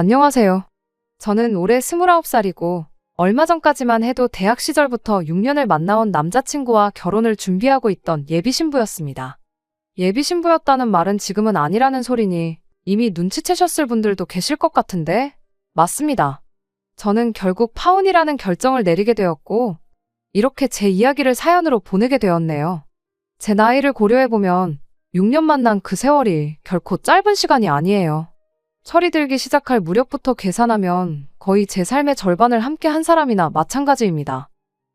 안녕하세요. 저는 올해 29살이고 얼마 전까지만 해도 대학 시절부터 6년을 만나온 남자친구와 결혼을 준비하고 있던 예비신부였습니다. 예비신부였다는 말은 지금은 아니라는 소리니 이미 눈치채셨을 분들도 계실 것 같은데? 맞습니다. 저는 결국 파혼이라는 결정을 내리게 되었고 이렇게 제 이야기를 사연으로 보내게 되었네요. 제 나이를 고려해보면 6년 만난 그 세월이 결코 짧은 시간이 아니에요. 철이 들기 시작할 무렵부터 계산하면 거의 제 삶의 절반을 함께 한 사람이나 마찬가지입니다.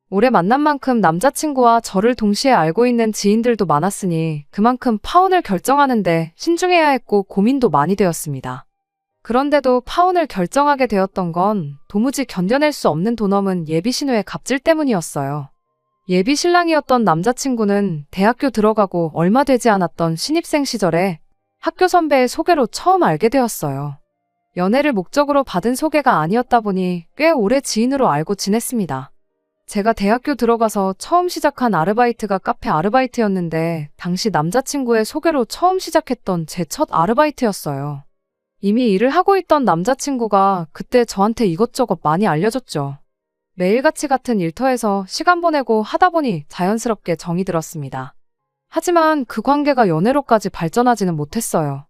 오래 만난 만큼 남자친구와 저를 동시에 알고 있는 지인들도 많았으니 그만큼 파혼을 결정하는데 신중해야 했고 고민도 많이 되었습니다. 그런데도 파혼을 결정하게 되었던 건 도무지 견뎌낼 수 없는 돈 없는 예비신우의 갑질 때문이었어요. 예비 신랑이었던 남자친구는 대학교 들어가고 얼마 되지 않았던 신입생 시절에 학교 선배의 소개로 처음 알게 되었어요. 연애를 목적으로 받은 소개가 아니었다 보니 꽤 오래 지인으로 알고 지냈습니다. 제가 대학교 들어가서 처음 시작한 아르바이트가 카페 아르바이트였는데 당시 남자친구의 소개로 처음 시작했던 제 첫 아르바이트였어요. 이미 일을 하고 있던 남자친구가 그때 저한테 이것저것 많이 알려줬죠. 매일같이 같은 일터에서 시간 보내고 하다 보니 자연스럽게 정이 들었습니다. 하지만 그 관계가 연애로까지 발전하지는 못했어요.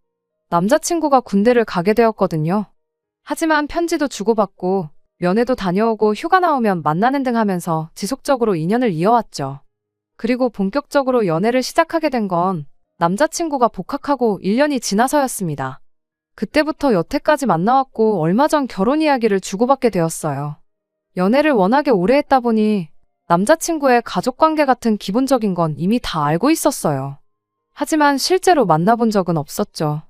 남자친구가 군대를 가게 되었거든요. 하지만 편지도 주고받고 면회도 다녀오고 휴가 나오면 만나는 등 하면서 지속적으로 인연을 이어왔죠. 그리고 본격적으로 연애를 시작하게 된 건 남자친구가 복학하고 1년이 지나서였습니다. 그때부터 여태까지 만나왔고 얼마 전 결혼 이야기를 주고받게 되었어요. 연애를 워낙에 오래 했다 보니 남자친구의 가족관계 같은 기본적인 건 이미 다 알고 있었어요. 하지만 실제로 만나본 적은 없었죠.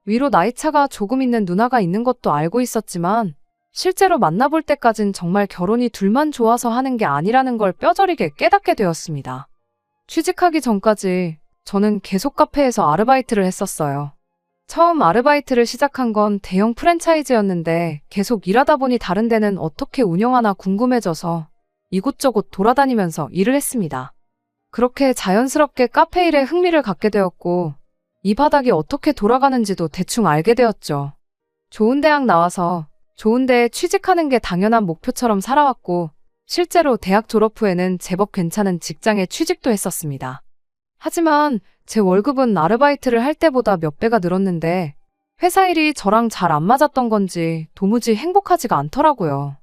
위로 나이차가 조금 있는 누나가 있는 것도 알고 있었지만 실제로 만나볼 때까진 정말 결혼이 둘만 좋아서 하는 게 아니라는 걸 뼈저리게 깨닫게 되었습니다. 취직하기 전까지 저는 계속 카페에서 아르바이트를 했었어요. 처음 아르바이트를 시작한 건 대형 프랜차이즈였는데 계속 일하다 보니 다른 데는 어떻게 운영하나 궁금해져서 이곳저곳 돌아다니면서 일을 했습니다. 그렇게 자연스럽게 카페 일에 흥미를 갖게 되었고 이 바닥이 어떻게 돌아가는지도 대충 알게 되었죠. 좋은 대학 나와서 좋은 데에 취직하는 게 당연한 목표처럼 살아왔고 실제로 대학 졸업 후에는 제법 괜찮은 직장에 취직도 했었습니다. 하지만 제 월급은 아르바이트를 할 때보다 몇 배가 늘었는데 회사 일이 저랑 잘 안 맞았던 건지 도무지 행복하지가 않더라고요.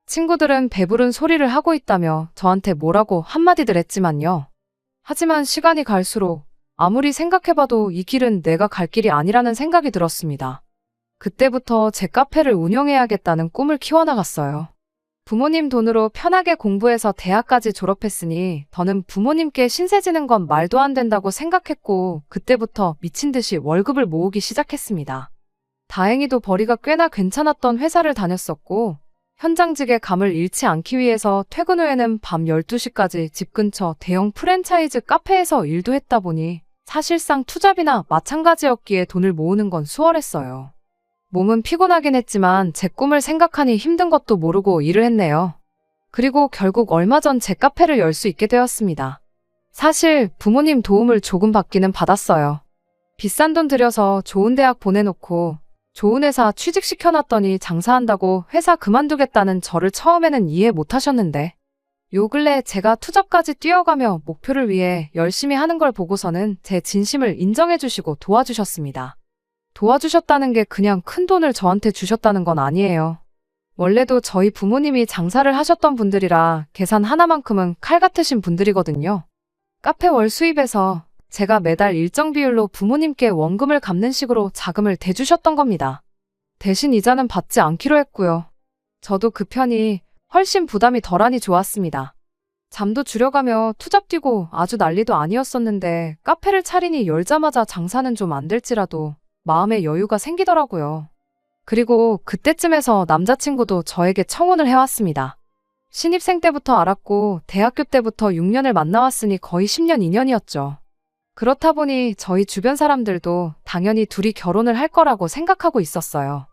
친구들은 배부른 소리를 하고 있다며 저한테 뭐라고 한마디들 했지만요. 하지만 시간이 갈수록 아무리 생각해봐도 이 길은 내가 갈 길이 아니라는 생각이 들었습니다. 그때부터 제 카페를 운영해야겠다는 꿈을 키워나갔어요. 부모님 돈으로 편하게 공부해서 대학까지 졸업했으니 더는 부모님께 신세 지는 건 말도 안 된다고 생각했고 그때부터 미친 듯이 월급을 모으기 시작했습니다. 다행히도 벌이가 꽤나 괜찮았던 회사를 다녔었고 현장직의 감을 잃지 않기 위해서 퇴근 후에는 밤 12시까지 집 근처 대형 프랜차이즈 카페에서 일도 했다 보니 사실상 투잡이나 마찬가지였기에 돈을 모으는 건 수월했어요. 몸은 피곤하긴 했지만 제 꿈을 생각하니 힘든 것도 모르고 일을 했네요. 그리고 결국 얼마 전 제 카페를 열 수 있게 되었습니다. 사실 부모님 도움을 조금 받기는 받았어요. 비싼 돈 들여서 좋은 대학 보내놓고 좋은 회사 취직시켜놨더니 장사한다고 회사 그만두겠다는 저를 처음에는 이해 못하셨는데 요 근래 제가 투잡까지 뛰어가며 목표를 위해 열심히 하는 걸 보고서는 제 진심을 인정해주시고 도와주셨습니다. 도와주셨다는 게 그냥 큰 돈을 저한테 주셨다는 건 아니에요. 원래도 저희 부모님이 장사를 하셨던 분들이라 계산 하나만큼은 칼 같으신 분들이거든요. 카페 월 수입에서 제가 매달 일정 비율로 부모님께 원금을 갚는 식으로 자금을 대주셨던 겁니다. 대신 이자는 받지 않기로 했고요. 저도 그 편이 훨씬 부담이 덜하니 좋았습니다. 잠도 줄여가며 투잡 뛰고 아주 난리도 아니었었는데 카페를 차리니 열자마자 장사는 좀 안 될지라도 마음의 여유가 생기더라고요. 그리고 그때쯤에서 남자친구도 저에게 청혼을 해왔습니다. 신입생 때부터 알았고 대학교 때부터 6년을 만나왔으니 거의 10년 인연이었죠. 그렇다 보니 저희 주변 사람들도 당연히 둘이 결혼을 할 거라고 생각하고 있었어요.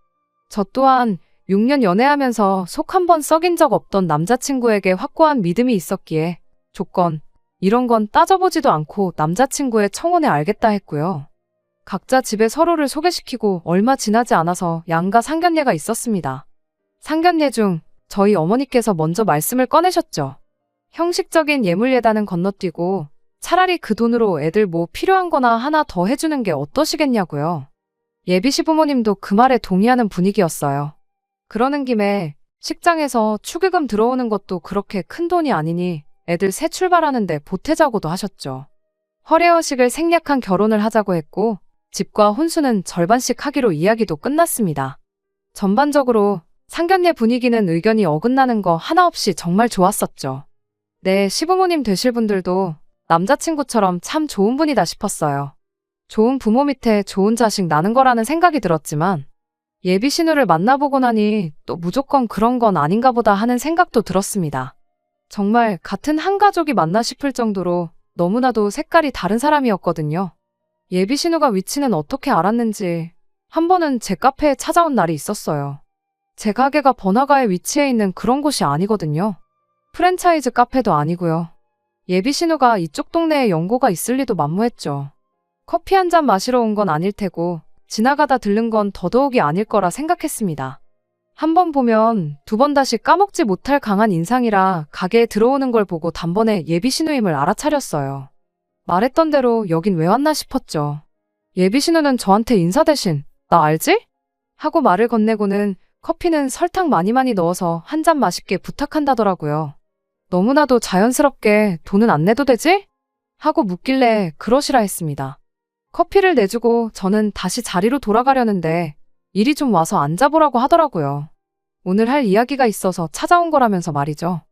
저 또한 6년 연애하면서 속 한 번 썩인 적 없던 남자친구에게 확고한 믿음이 있었기에 조건, 이런 건 따져보지도 않고 남자친구의 청혼에 알겠다 했고요. 각자 집에 서로를 소개시키고 얼마 지나지 않아서 양가 상견례가 있었습니다. 상견례 중 저희 어머니께서 먼저 말씀을 꺼내셨죠. 형식적인 예물예단은 건너뛰고 차라리 그 돈으로 애들 뭐 필요한 거나 하나 더 해주는 게 어떠시겠냐고요. 예비 시부모님도 그 말에 동의하는 분위기였어요. 그러는 김에 식장에서 축의금 들어오는 것도 그렇게 큰 돈이 아니니 애들 새 출발하는데 보태자고도 하셨죠. 허례허식을 생략한 결혼을 하자고 했고 집과 혼수는 절반씩 하기로 이야기도 끝났습니다. 전반적으로 상견례 분위기는 의견이 어긋나는 거 하나 없이 정말 좋았었죠. 네, 시부모님 되실 분들도 남자친구처럼 참 좋은 분이다 싶었어요. 좋은 부모 밑에 좋은 자식 나는 거라는 생각이 들었지만 예비 신우를 만나보고 나니 또 무조건 그런 건 아닌가 보다 하는 생각도 들었습니다. 정말 같은 한 가족이 맞나 싶을 정도로 너무나도 색깔이 다른 사람이었거든요. 예비 신우가 위치는 어떻게 알았는지 한 번은 제 카페에 찾아온 날이 있었어요. 제 가게가 번화가에 위치해 있는 그런 곳이 아니거든요. 프랜차이즈 카페도 아니고요. 예비 신우가 이쪽 동네에 연고가 있을 리도 만무했죠. 커피 한 잔 마시러 온 건 아닐 테고 지나가다 들른 건 더더욱이 아닐 거라 생각했습니다. 한 번 보면 두 번 다시 까먹지 못할 강한 인상이라 가게에 들어오는 걸 보고 단번에 예비 신우임을 알아차렸어요. 말했던 대로 여긴 왜 왔나 싶었죠. 예비 신우는 저한테 인사 대신 나 알지? 하고 말을 건네고는 커피는 설탕 많이 넣어서 한 잔 맛있게 부탁한다더라고요. 너무나도 자연스럽게 돈은 안 내도 되지? 하고 묻길래 그러시라 했습니다. 커피를 내주고 저는 다시 자리로 돌아가려는데 이리 좀 와서 앉아보라고 하더라고요. 오늘 할 이야기가 있어서 찾아온 거라면서 말이죠.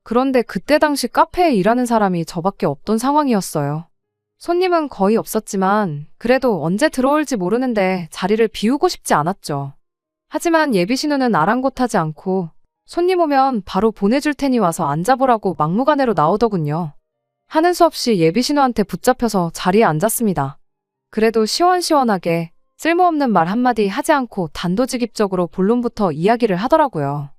그런데 그때 당시 카페에 일하는 사람이 저밖에 없던 상황이었어요. 손님은 거의 없었지만 그래도 언제 들어올지 모르는데 자리를 비우고 싶지 않았죠. 하지만 예비 신우는 아랑곳하지 않고 손님 오면 바로 보내줄 테니 와서 앉아보라고 막무가내로 나오더군요. 하는 수 없이 예비 신우한테 붙잡혀서 자리에 앉았습니다. 그래도 시원시원하게 쓸모없는 말 한마디 하지 않고 단도직입적으로 본론부터 이야기를 하더라고요.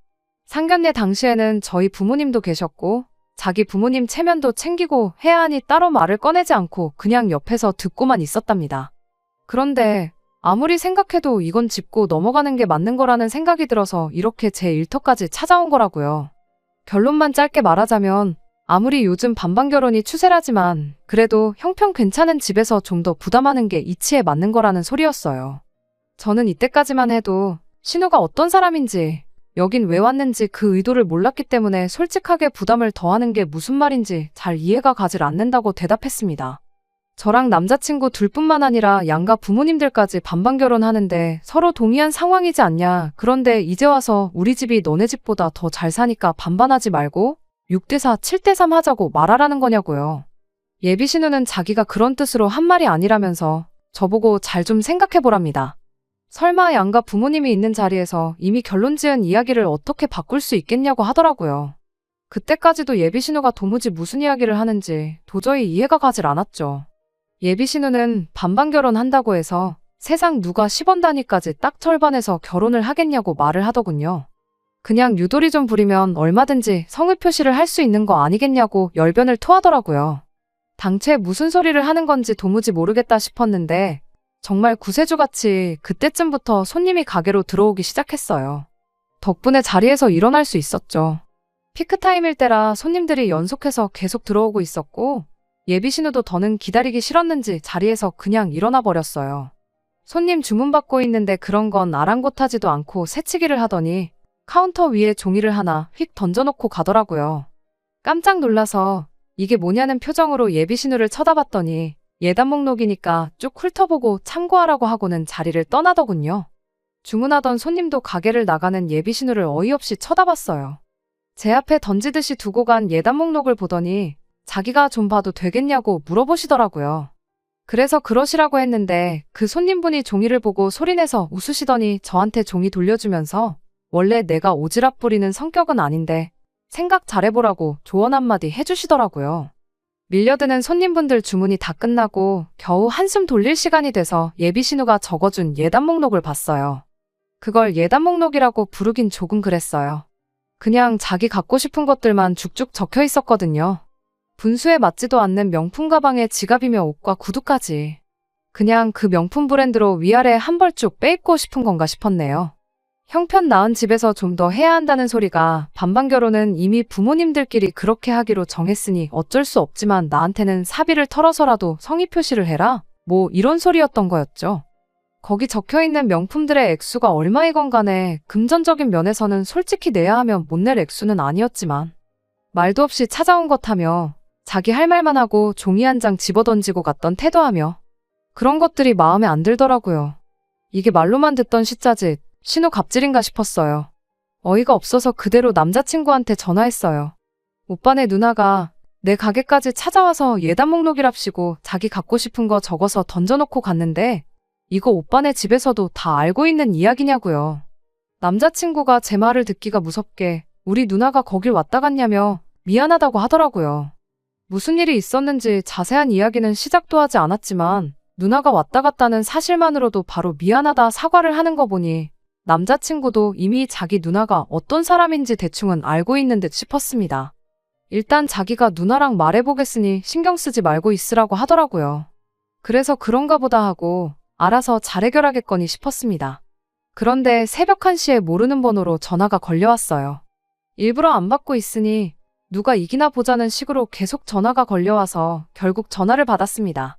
상견례 당시에는 저희 부모님도 계셨고 자기 부모님 체면도 챙기고 해야 하니 따로 말을 꺼내지 않고 그냥 옆에서 듣고만 있었답니다. 그런데 아무리 생각해도 이건 짚고 넘어가는 게 맞는 거라는 생각이 들어서 이렇게 제 일터까지 찾아온 거라고요. 결론만 짧게 말하자면 아무리 요즘 반반결혼이 추세라지만 그래도 형편 괜찮은 집에서 좀 더 부담하는 게 이치에 맞는 거라는 소리였어요. 저는 이때까지만 해도 신우가 어떤 사람인지 여긴 왜 왔는지 그 의도를 몰랐기 때문에 솔직하게 부담을 더하는 게 무슨 말인지 잘 이해가 가질 않는다고 대답했습니다. 저랑 남자친구 둘뿐만 아니라 양가 부모님들까지 반반결혼하는데 서로 동의한 상황이지 않냐. 그런데 이제 와서 우리 집이 너네 집보다 더 잘 사니까 반반하지 말고 6대4, 7대3 하자고 말하라는 거냐고요. 예비 신우는 자기가 그런 뜻으로 한 말이 아니라면서 저보고 잘 좀 생각해보랍니다. 설마 양가 부모님이 있는 자리에서 이미 결론 지은 이야기를 어떻게 바꿀 수 있겠냐고 하더라고요. 그때까지도 예비 신우가 도무지 무슨 이야기를 하는지 도저히 이해가 가질 않았죠. 예비 신우는 반반 결혼한다고 해서 세상 누가 10원 단위까지 딱 절반해서 결혼을 하겠냐고 말을 하더군요. 그냥 유도리 좀 부리면 얼마든지 성의 표시를 할 수 있는 거 아니겠냐고 열변을 토하더라고요. 당최 무슨 소리를 하는 건지 도무지 모르겠다 싶었는데 정말 구세주같이 그때쯤부터 손님이 가게로 들어오기 시작했어요. 덕분에 자리에서 일어날 수 있었죠. 피크타임일 때라 손님들이 연속해서 계속 들어오고 있었고 예비 신우도 더는 기다리기 싫었는지 자리에서 그냥 일어나 버렸어요. 손님 주문 받고 있는데 그런 건 아랑곳하지도 않고 새치기를 하더니 카운터 위에 종이를 하나 휙 던져놓고 가더라고요. 깜짝 놀라서 이게 뭐냐는 표정으로 예비 신우를 쳐다봤더니 예단 목록이니까 쭉 훑어보고 참고하라고 하고는 자리를 떠나더군요. 주문하던 손님도 가게를 나가는 예비 신우를 어이없이 쳐다봤어요. 제 앞에 던지듯이 두고 간 예단 목록을 보더니 자기가 좀 봐도 되겠냐고 물어보시더라고요. 그래서 그러시라고 했는데 그 손님분이 종이를 보고 소리내서 웃으시더니 저한테 종이 돌려주면서 원래 내가 오지랖 부리는 성격은 아닌데 생각 잘해보라고 조언 한마디 해주시더라고요. 밀려드는 손님분들 주문이 다 끝나고 겨우 한숨 돌릴 시간이 돼서 예비 신우가 적어준 예단 목록을 봤어요. 그걸 예단 목록이라고 부르긴 조금 그랬어요. 그냥 자기 갖고 싶은 것들만 쭉쭉 적혀 있었거든요. 분수에 맞지도 않는 명품 가방에 지갑이며 옷과 구두까지. 그냥 그 명품 브랜드로 위아래 한 벌 쭉 빼입고 싶은 건가 싶었네요. 형편 나은 집에서 좀 더 해야 한다는 소리가 반반 결혼은 이미 부모님들끼리 그렇게 하기로 정했으니 어쩔 수 없지만 나한테는 사비를 털어서라도 성의 표시를 해라? 뭐 이런 소리였던 거였죠. 거기 적혀있는 명품들의 액수가 얼마이건 간에 금전적인 면에서는 솔직히 내야 하면 못 낼 액수는 아니었지만 말도 없이 찾아온 것 하며 자기 할 말만 하고 종이 한 장 집어던지고 갔던 태도하며 그런 것들이 마음에 안 들더라고요. 이게 말로만 듣던 시짜짓, 신호 갑질인가 싶었어요. 어이가 없어서 그대로 남자친구한테 전화했어요. 오빠네 누나가 내 가게까지 찾아와서 예단 목록이랍시고 자기 갖고 싶은 거 적어서 던져놓고 갔는데 이거 오빠네 집에서도 다 알고 있는 이야기냐고요. 남자친구가 제 말을 듣기가 무섭게 우리 누나가 거길 왔다 갔냐며 미안하다고 하더라고요. 무슨 일이 있었는지 자세한 이야기는 시작도 하지 않았지만 누나가 왔다 갔다는 사실만으로도 바로 미안하다 사과를 하는 거 보니 남자친구도 이미 자기 누나가 어떤 사람인지 대충은 알고 있는 듯 싶었습니다. 일단 자기가 누나랑 말해보겠으니 신경 쓰지 말고 있으라고 하더라고요. 그래서 그런가 보다 하고 알아서 잘 해결하겠거니 싶었습니다. 그런데 새벽 1시에 모르는 번호로 전화가 걸려왔어요. 일부러 안 받고 있으니 누가 이기나 보자는 식으로 계속 전화가 걸려와서 결국 전화를 받았습니다.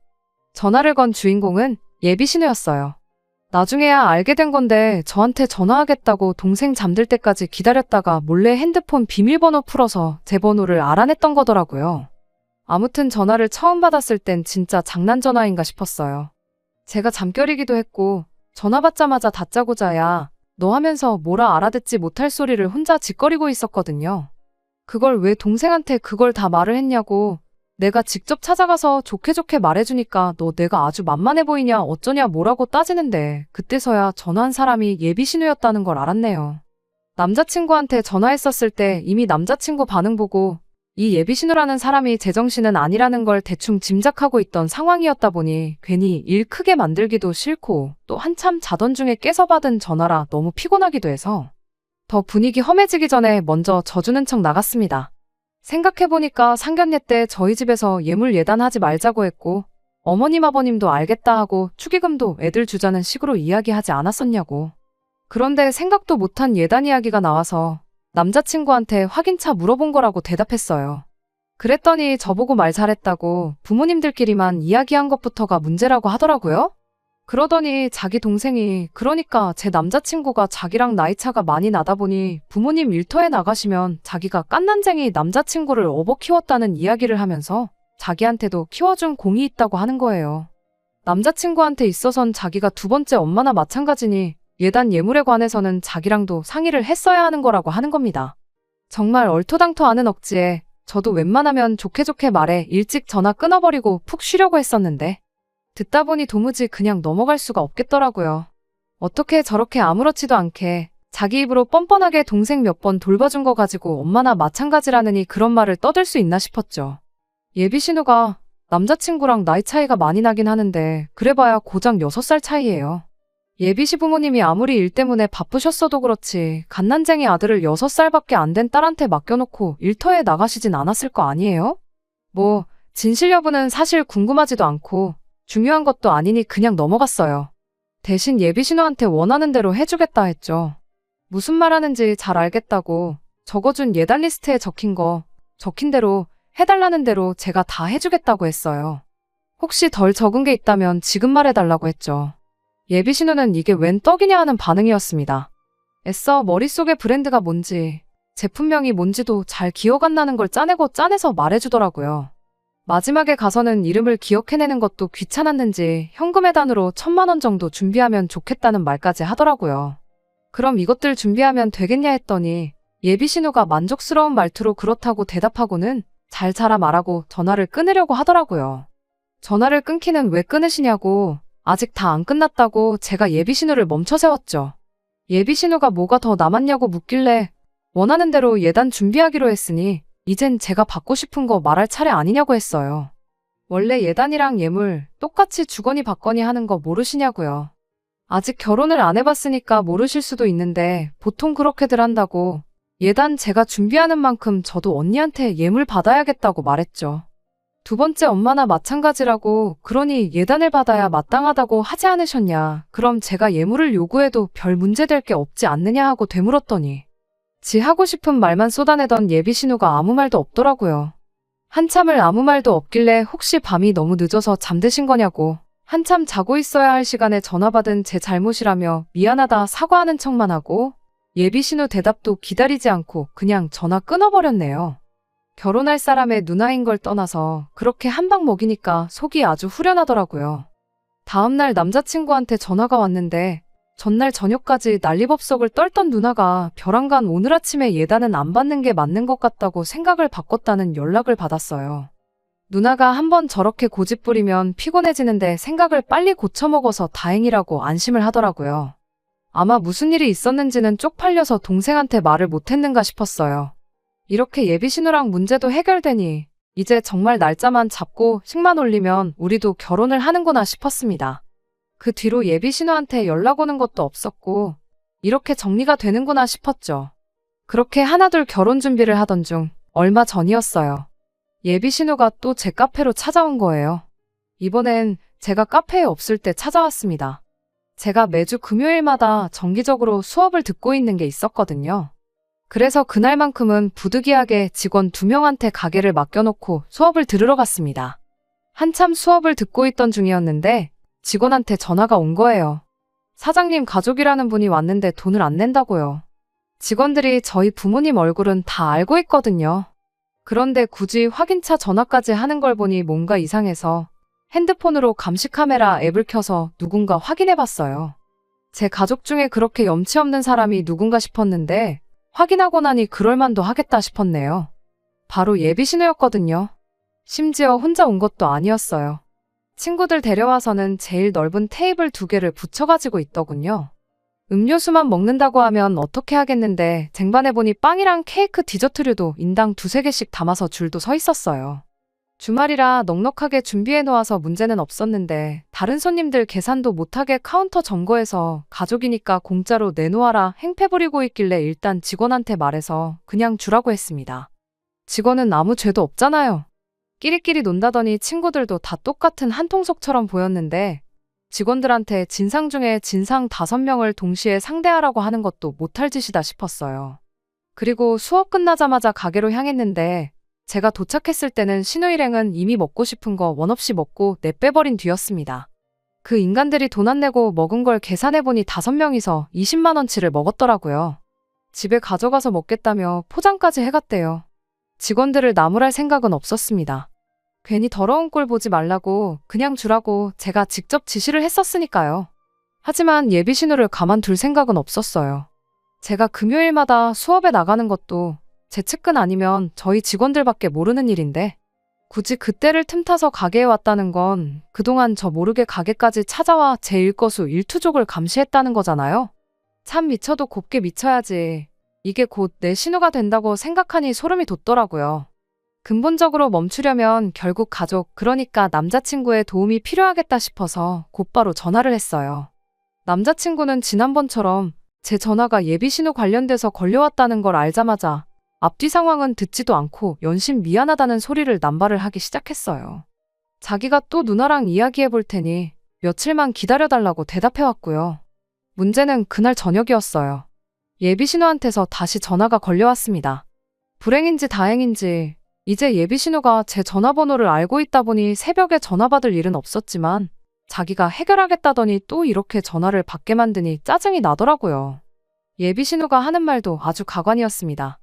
전화를 건 주인공은 예비신우였어요. 나중에야 알게 된 건데 저한테 전화하겠다고 동생 잠들 때까지 기다렸다가 몰래 핸드폰 비밀번호 풀어서 제 번호를 알아냈던 거더라고요. 아무튼 전화를 처음 받았을 땐 진짜 장난 전화인가 싶었어요. 제가 잠결이기도 했고 전화 받자마자 다짜고짜야 너 하면서 뭐라 알아듣지 못할 소리를 혼자 짓거리고 있었거든요. 그걸 왜 동생한테 그걸 다 말을 했냐고 내가 직접 찾아가서 좋게 말해주니까 너 내가 아주 만만해 보이냐 어쩌냐 뭐라고 따지는데 그때서야 전화한 사람이 예비신우였다는 걸 알았네요. 남자친구한테 전화했었을 때 이미 남자친구 반응 보고 이 예비신우라는 사람이 제정신은 아니라는 걸 대충 짐작하고 있던 상황이었다 보니 괜히 일 크게 만들기도 싫고 또 한참 자던 중에 깨서 받은 전화라 너무 피곤하기도 해서 더 분위기 험해지기 전에 먼저 져주는 척 나갔습니다. 생각해보니까 상견례 때 저희 집에서 예물 예단하지 말자고 했고 어머님 아버님도 알겠다 하고 축의금도 애들 주자는 식으로 이야기하지 않았었냐고. 그런데 생각도 못한 예단 이야기가 나와서 남자친구한테 확인차 물어본 거라고 대답했어요. 그랬더니 저보고 말 잘했다고 부모님들끼리만 이야기한 것부터가 문제라고 하더라고요. 그러더니 자기 동생이 그러니까 제 남자친구가 자기랑 나이차가 많이 나다 보니 부모님 일터에 나가시면 자기가 깐난쟁이 남자친구를 업어 키웠다는 이야기를 하면서 자기한테도 키워준 공이 있다고 하는 거예요. 남자친구한테 있어선 자기가 두 번째 엄마나 마찬가지니 예단 예물에 관해서는 자기랑도 상의를 했어야 하는 거라고 하는 겁니다. 정말 얼토당토 않은 억지에 저도 웬만하면 좋게 말해 일찍 전화 끊어버리고 푹 쉬려고 했었는데 듣다 보니 도무지 그냥 넘어갈 수가 없겠더라고요. 어떻게 저렇게 아무렇지도 않게 자기 입으로 뻔뻔하게 동생 몇 번 돌봐준 거 가지고 엄마나 마찬가지라느니 그런 말을 떠들 수 있나 싶었죠. 예비신우가 남자친구랑 나이 차이가 많이 나긴 하는데 그래봐야 고작 6살 차이예요. 예비시 부모님이 아무리 일 때문에 바쁘셨어도 그렇지 갓난쟁이 아들을 6살밖에 안 된 딸한테 맡겨놓고 일터에 나가시진 않았을 거 아니에요? 뭐 진실 여부는 사실 궁금하지도 않고 중요한 것도 아니니 그냥 넘어갔어요. 대신 예비신우한테 원하는 대로 해주겠다 했죠. 무슨 말하는지 잘 알겠다고 적어준 예단 리스트에 적힌 대로 해달라는 대로 제가 다 해주겠다고 했어요. 혹시 덜 적은 게 있다면 지금 말해달라고 했죠. 예비신우는 이게 웬 떡이냐 하는 반응이었습니다. 애써 머릿속에 브랜드가 뭔지 제품명이 뭔지도 잘 기억 안 나는 걸 짜내서 말해주더라고요. 마지막에 가서는 이름을 기억해내는 것도 귀찮았는지 현금의 단으로 1,000만 원 정도 준비하면 좋겠다는 말까지 하더라고요. 그럼 이것들 준비하면 되겠냐 했더니 예비신우가 만족스러운 말투로 그렇다고 대답하고는 잘 자라 말하고 전화를 끊으려고 하더라고요. 전화를 끊기는 왜 끊으시냐고 아직 다 안 끝났다고 제가 예비신우를 멈춰 세웠죠. 예비신우가 뭐가 더 남았냐고 묻길래 원하는 대로 예단 준비하기로 했으니 이젠 제가 받고 싶은 거 말할 차례 아니냐고 했어요. 원래 예단이랑 예물 똑같이 주거니 받거니 하는 거 모르시냐고요. 아직 결혼을 안 해봤으니까 모르실 수도 있는데 보통 그렇게들 한다고 예단 제가 준비하는 만큼 저도 언니한테 예물 받아야겠다고 말했죠. 두 번째 엄마나 마찬가지라고 그러니 예단을 받아야 마땅하다고 하지 않으셨냐. 그럼 제가 예물을 요구해도 별 문제될 게 없지 않느냐 하고 되물었더니 지 하고 싶은 말만 쏟아내던 예비 신우가 아무 말도 없더라고요. 한참을 아무 말도 없길래 혹시 밤이 너무 늦어서 잠드신 거냐고 한참 자고 있어야 할 시간에 전화 받은 제 잘못이라며 미안하다 사과하는 척만 하고 예비 신우 대답도 기다리지 않고 그냥 전화 끊어버렸네요. 결혼할 사람의 누나인 걸 떠나서 그렇게 한 방 먹이니까 속이 아주 후련하더라고요. 다음날 남자친구한테 전화가 왔는데 전날 저녁까지 난리법석을 떨던 누나가 벼랑간 오늘 아침에 예단은 안 받는 게 맞는 것 같다고 생각을 바꿨다는 연락을 받았어요. 누나가 한번 저렇게 고집 부리면 피곤해지는데 생각을 빨리 고쳐먹어서 다행이라고 안심을 하더라고요. 아마 무슨 일이 있었는지는 쪽팔려서 동생한테 말을 못했는가 싶었어요. 이렇게 예비 신우랑 문제도 해결되니 이제 정말 날짜만 잡고 식만 올리면 우리도 결혼을 하는구나 싶었습니다. 그 뒤로 예비 신우한테 연락 오는 것도 없었고 이렇게 정리가 되는구나 싶었죠. 그렇게 하나둘 결혼 준비를 하던 중 얼마 전이었어요. 예비 신우가 또 제 카페로 찾아온 거예요. 이번엔 제가 카페에 없을 때 찾아왔습니다. 제가 매주 금요일마다 정기적으로 수업을 듣고 있는 게 있었거든요. 그래서 그날만큼은 부득이하게 직원 2명한테 가게를 맡겨놓고 수업을 들으러 갔습니다. 한참 수업을 듣고 있던 중이었는데 직원한테 전화가 온 거예요. 사장님 가족이라는 분이 왔는데 돈을 안 낸다고요. 직원들이 저희 부모님 얼굴은 다 알고 있거든요. 그런데 굳이 확인차 전화까지 하는 걸 보니 뭔가 이상해서 핸드폰으로 감시 카메라 앱을 켜서 누군가 확인해 봤어요. 제 가족 중에 그렇게 염치 없는 사람이 누군가 싶었는데 확인하고 나니 그럴만도 하겠다 싶었네요. 바로 예비 신우였거든요. 심지어 혼자 온 것도 아니었어요. 친구들 데려와서는 제일 넓은 테이블 2개를 붙여가지고 있더군요. 음료수만 먹는다고 하면 어떻게 하겠는데 쟁반해보니 빵이랑 케이크 디저트류도 인당 2-3개씩 담아서 줄도 서 있었어요. 주말이라 넉넉하게 준비해놓아서 문제는 없었는데 다른 손님들 계산도 못하게 카운터 점거해서 가족이니까 공짜로 내놓아라 행패 부리고 있길래 일단 직원한테 말해서 그냥 주라고 했습니다. 직원은 아무 죄도 없잖아요. 끼리끼리 논다더니 친구들도 다 똑같은 한통속처럼 보였는데 직원들한테 진상 중에 진상 5명을 동시에 상대하라고 하는 것도 못할 짓이다 싶었어요. 그리고 수업 끝나자마자 가게로 향했는데 제가 도착했을 때는 신우 일행은 이미 먹고 싶은 거 원 없이 먹고 내빼버린 뒤였습니다. 그 인간들이 돈 안 내고 먹은 걸 계산해보니 5명이서 20만 원치를 먹었더라고요. 집에 가져가서 먹겠다며 포장까지 해갔대요. 직원들을 나무랄 생각은 없었습니다. 괜히 더러운 꼴 보지 말라고 그냥 주라고 제가 직접 지시를 했었으니까요. 하지만 예비 신우를 가만둘 생각은 없었어요. 제가 금요일마다 수업에 나가는 것도 제 측근 아니면 저희 직원들밖에 모르는 일인데 굳이 그때를 틈타서 가게에 왔다는 건 그동안 저 모르게 가게까지 찾아와 제 일거수 일투족을 감시했다는 거잖아요. 참 미쳐도 곱게 미쳐야지. 이게 곧 내 신우가 된다고 생각하니 소름이 돋더라고요. 근본적으로 멈추려면 결국 가족, 그러니까 남자친구의 도움이 필요하겠다 싶어서 곧바로 전화를 했어요. 남자친구는 지난번처럼 제 전화가 예비 신우 관련돼서 걸려왔다는 걸 알자마자 앞뒤 상황은 듣지도 않고 연신 미안하다는 소리를 남발을 하기 시작했어요. 자기가 또 누나랑 이야기해 볼 테니 며칠만 기다려달라고 대답해왔고요. 문제는 그날 저녁이었어요. 예비 신우한테서 다시 전화가 걸려왔습니다. 불행인지 다행인지 이제 예비 신우가 제 전화번호를 알고 있다 보니 새벽에 전화 받을 일은 없었지만 자기가 해결하겠다더니 또 이렇게 전화를 받게 만드니 짜증이 나더라고요. 예비 신우가 하는 말도 아주 가관이었습니다.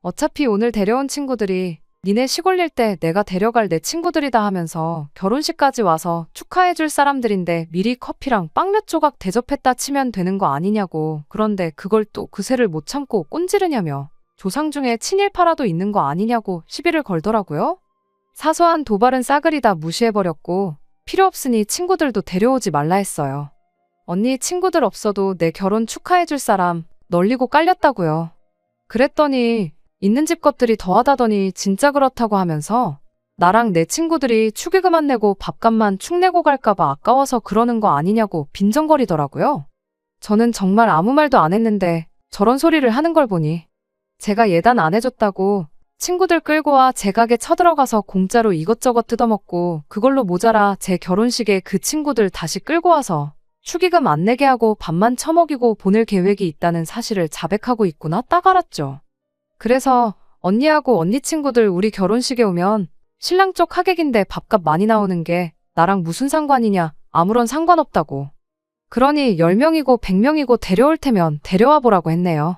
어차피 오늘 데려온 친구들이 니네 시골일 때 내가 데려갈 내 친구들이다 하면서 결혼식까지 와서 축하해줄 사람들인데 미리 커피랑 빵 몇 조각 대접했다 치면 되는 거 아니냐고. 그런데 그걸 또 그새를 못 참고 꼰지르냐며 조상 중에 친일파라도 있는 거 아니냐고 시비를 걸더라고요. 사소한 도발은 싸그리 다 무시해버렸고 필요 없으니 친구들도 데려오지 말라 했어요. 언니 친구들 없어도 내 결혼 축하해줄 사람 널리고 깔렸다고요. 그랬더니 있는 집 것들이 더하다더니 진짜 그렇다고 하면서 나랑 내 친구들이 축의금만 내고 밥값만 축 내고 갈까봐 아까워서 그러는 거 아니냐고 빈정거리더라고요. 저는 정말 아무 말도 안 했는데 저런 소리를 하는 걸 보니 제가 예단 안 해줬다고 친구들 끌고 와 제 가게 쳐들어가서 공짜로 이것저것 뜯어먹고 그걸로 모자라 제 결혼식에 그 친구들 다시 끌고 와서 축의금 안 내게 하고 밥만 처먹이고 보낼 계획이 있다는 사실을 자백하고 있구나 딱 알았죠. 그래서 언니하고 언니 친구들 우리 결혼식에 오면 신랑 쪽 하객인데 밥값 많이 나오는 게 나랑 무슨 상관이냐, 아무런 상관없다고. 그러니 10명이고 100명이고 데려올 테면 데려와 보라고 했네요.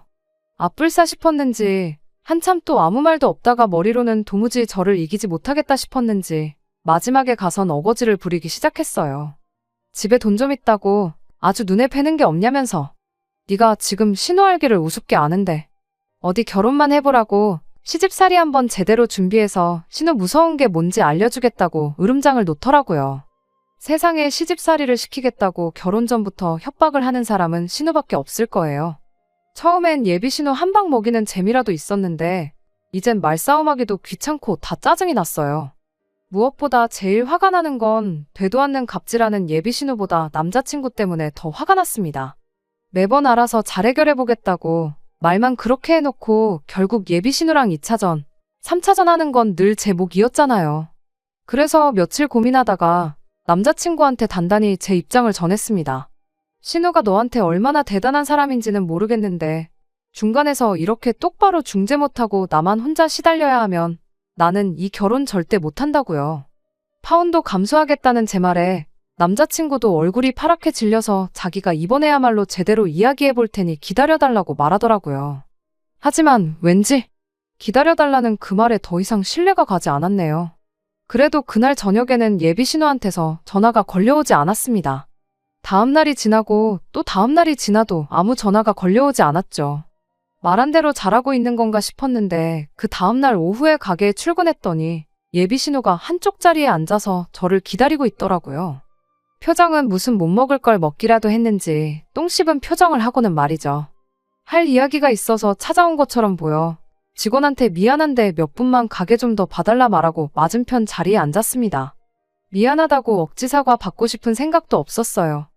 아뿔싸 싶었는지 한참 또 아무 말도 없다가 머리로는 도무지 저를 이기지 못하겠다 싶었는지 마지막에 가선 어거지를 부리기 시작했어요. 집에 돈 좀 있다고 아주 눈에 뵈는 게 없냐면서. 네가 지금 신호알기를 우습게 아는데 어디 결혼만 해보라고 시집살이 한번 제대로 준비해서 신호 무서운 게 뭔지 알려주겠다고 으름장을 놓더라고요. 세상에 시집살이를 시키겠다고 결혼 전부터 협박을 하는 사람은 신우밖에 없을 거예요. 처음엔 예비 신우 한 방 먹이는 재미라도 있었는데 이젠 말싸움하기도 귀찮고 다 짜증이 났어요. 무엇보다 제일 화가 나는 건 되도 않는 갑질하는 예비 신우보다 남자친구 때문에 더 화가 났습니다. 매번 알아서 잘 해결해보겠다고 말만 그렇게 해놓고 결국 예비 신우랑 2차전, 3차전 하는 건 늘 제 몫이었잖아요. 그래서 며칠 고민하다가 남자친구한테 단단히 제 입장을 전했습니다. 신우가 너한테 얼마나 대단한 사람인지는 모르겠는데 중간에서 이렇게 똑바로 중재 못하고 나만 혼자 시달려야 하면 나는 이 결혼 절대 못한다고요. 파혼도 감수하겠다는 제 말에 남자친구도 얼굴이 파랗게 질려서 자기가 이번에야말로 제대로 이야기해 볼 테니 기다려달라고 말하더라고요. 하지만 왠지 기다려달라는 그 말에 더 이상 신뢰가 가지 않았네요. 그래도 그날 저녁에는 예비 신우한테서 전화가 걸려오지 않았습니다. 다음 날이 지나고 또 다음 날이 지나도 아무 전화가 걸려오지 않았죠. 말한 대로 잘하고 있는 건가 싶었는데 그 다음 날 오후에 가게에 출근했더니 예비 신우가 한쪽 자리에 앉아서 저를 기다리고 있더라고요. 표정은 무슨 못 먹을 걸 먹기라도 했는지 똥 씹은 표정을 하고는 말이죠. 할 이야기가 있어서 찾아온 것처럼 보여 직원한테 미안한데 몇 분만 가게 좀 더 봐달라 말하고 맞은편 자리에 앉았습니다. 미안하다고 억지 사과 받고 싶은 생각도 없었어요.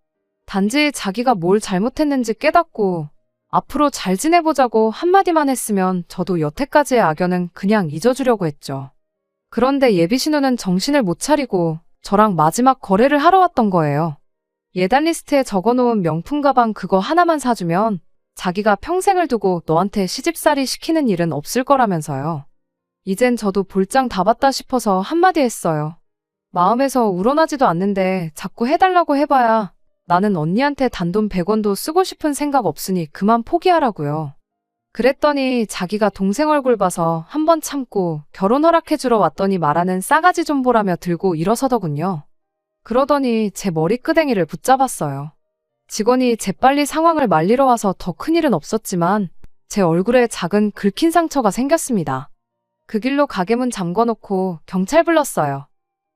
단지 자기가 뭘 잘못했는지 깨닫고 앞으로 잘 지내보자고 한마디만 했으면 저도 여태까지의 악연은 그냥 잊어주려고 했죠. 그런데 예비 신우는 정신을 못 차리고 저랑 마지막 거래를 하러 왔던 거예요. 예단 리스트에 적어놓은 명품 가방 그거 하나만 사주면 자기가 평생을 두고 너한테 시집살이 시키는 일은 없을 거라면서요. 이젠 저도 볼장 다 봤다 싶어서 한마디 했어요. 마음에서 우러나지도 않는데 자꾸 해달라고 해봐야 나는 언니한테 단돈 100원도 쓰고 싶은 생각 없으니 그만 포기하라고요. 그랬더니 자기가 동생 얼굴 봐서 한번 참고 결혼 허락해주러 왔더니 말하는 싸가지 좀 보라며 들고 일어서더군요. 그러더니 제 머리끄댕이를 붙잡았어요. 직원이 재빨리 상황을 말리러 와서 더 큰일은 없었지만 제 얼굴에 작은 긁힌 상처가 생겼습니다. 그 길로 가게문 잠궈놓고 경찰 불렀어요.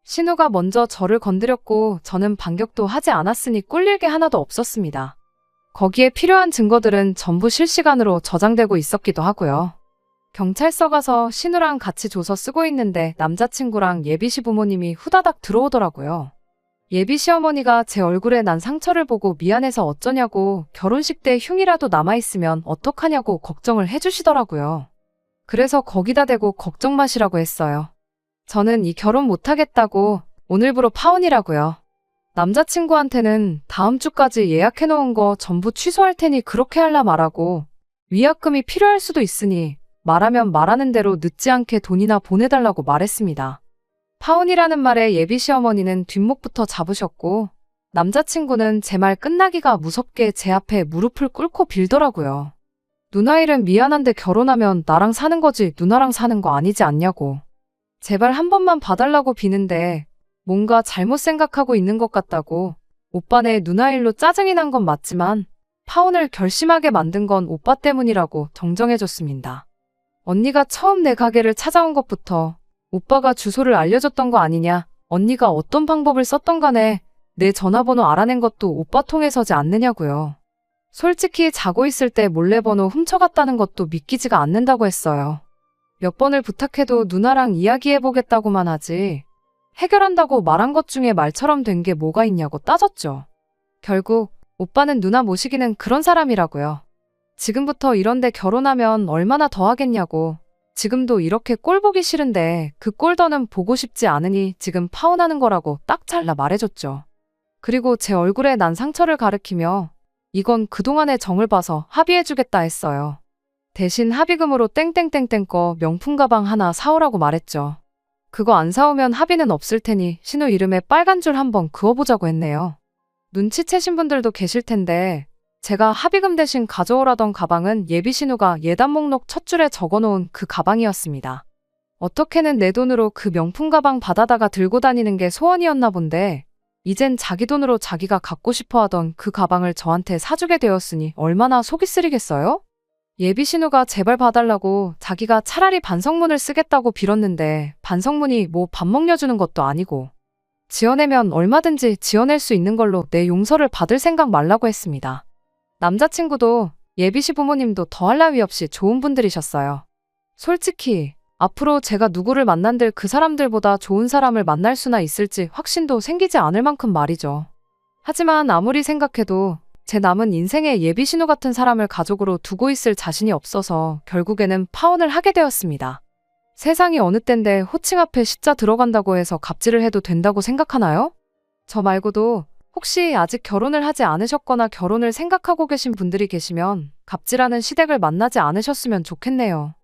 신우가 먼저 저를 건드렸고 저는 반격도 하지 않았으니 꿀릴 게 하나도 없었습니다. 거기에 필요한 증거들은 전부 실시간으로 저장되고 있었기도 하고요. 경찰서 가서 신우랑 같이 조서 쓰고 있는데 남자친구랑 예비시 부모님이 후다닥 들어오더라고요. 예비 시어머니가 제 얼굴에 난 상처를 보고 미안해서 어쩌냐고 결혼식 때 흉이라도 남아있으면 어떡하냐고 걱정을 해주시더라고요. 그래서 거기다 대고 걱정 마시라고 했어요. 저는 이 결혼 못하겠다고 오늘부로 파혼이라고요. 남자친구한테는 다음 주까지 예약해놓은 거 전부 취소할 테니 그렇게 할라 말하고 위약금이 필요할 수도 있으니 말하면 말하는 대로 늦지 않게 돈이나 보내달라고 말했습니다. 파혼이라는 말에 예비 시어머니는 뒷목부터 잡으셨고 남자친구는 제 말 끝나기가 무섭게 제 앞에 무릎을 꿇고 빌더라고요. 누나일은 미안한데 결혼하면 나랑 사는 거지 누나랑 사는 거 아니지 않냐고. 제발 한 번만 봐달라고 비는데 뭔가 잘못 생각하고 있는 것 같다고. 오빠네 누나일로 짜증이 난 건 맞지만 파혼을 결심하게 만든 건 오빠 때문이라고 정정해줬습니다. 언니가 처음 내 가게를 찾아온 것부터 오빠가 주소를 알려줬던 거 아니냐. 언니가 어떤 방법을 썼던 간에 내 전화번호 알아낸 것도 오빠 통해서지 않느냐고요. 솔직히 자고 있을 때 몰래 번호 훔쳐갔다는 것도 믿기지가 않는다고 했어요. 몇 번을 부탁해도 누나랑 이야기해보겠다고만 하지 해결한다고 말한 것 중에 말처럼 된 게 뭐가 있냐고 따졌죠. 결국 오빠는 누나 모시기는 그런 사람이라고요. 지금부터 이런데 결혼하면 얼마나 더 하겠냐고 지금도 이렇게 꼴 보기 싫은데 그 꼴 더는 보고 싶지 않으니 지금 파혼하는 거라고 딱 잘라 말해줬죠. 그리고 제 얼굴에 난 상처를 가리키며 이건 그동안의 정을 봐서 합의해주겠다 했어요. 대신 합의금으로 땡땡땡땡 거 명품 가방 하나 사오라고 말했죠. 그거 안 사오면 합의는 없을 테니 신우 이름에 빨간 줄 한번 그어보자고 했네요. 눈치채신 분들도 계실 텐데 제가 합의금 대신 가져오라던 가방은 예비 신우가 예단 목록 첫 줄에 적어놓은 그 가방이었습니다. 어떻게는 내 돈으로 그 명품 가방 받아다가 들고 다니는 게 소원이었나 본데 이젠 자기 돈으로 자기가 갖고 싶어 하던 그 가방을 저한테 사주게 되었으니 얼마나 속이 쓰리겠어요? 예비 신우가 제발 봐달라고 자기가 차라리 반성문을 쓰겠다고 빌었는데 반성문이 뭐 밥 먹여주는 것도 아니고 지어내면 얼마든지 지어낼 수 있는 걸로 내 용서를 받을 생각 말라고 했습니다. 남자친구도 예비시 부모님도 더할 나위 없이 좋은 분들이셨어요. 솔직히 앞으로 제가 누구를 만난들 그 사람들보다 좋은 사람을 만날 수나 있을지 확신도 생기지 않을 만큼 말이죠. 하지만 아무리 생각해도 제 남은 인생에 예비 신우 같은 사람을 가족으로 두고 있을 자신이 없어서 결국에는 파혼을 하게 되었습니다. 세상이 어느 땐데 호칭 앞에 시자 들어간다고 해서 갑질을 해도 된다고 생각하나요? 저 말고도 혹시 아직 결혼을 하지 않으셨거나 결혼을 생각하고 계신 분들이 계시면 갑질하는 시댁을 만나지 않으셨으면 좋겠네요.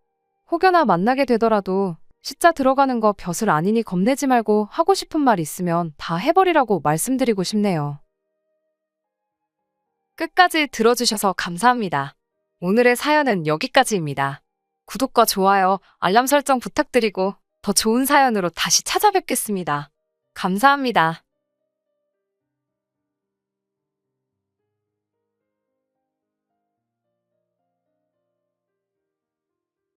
혹여나 만나게 되더라도 시자 들어가는 거 벼슬 아니니 겁내지 말고 하고 싶은 말 있으면 다 해버리라고 말씀드리고 싶네요. 끝까지 들어주셔서 감사합니다. 오늘의 사연은 여기까지입니다. 구독과 좋아요, 알람 설정 부탁드리고 더 좋은 사연으로 다시 찾아뵙겠습니다. 감사합니다.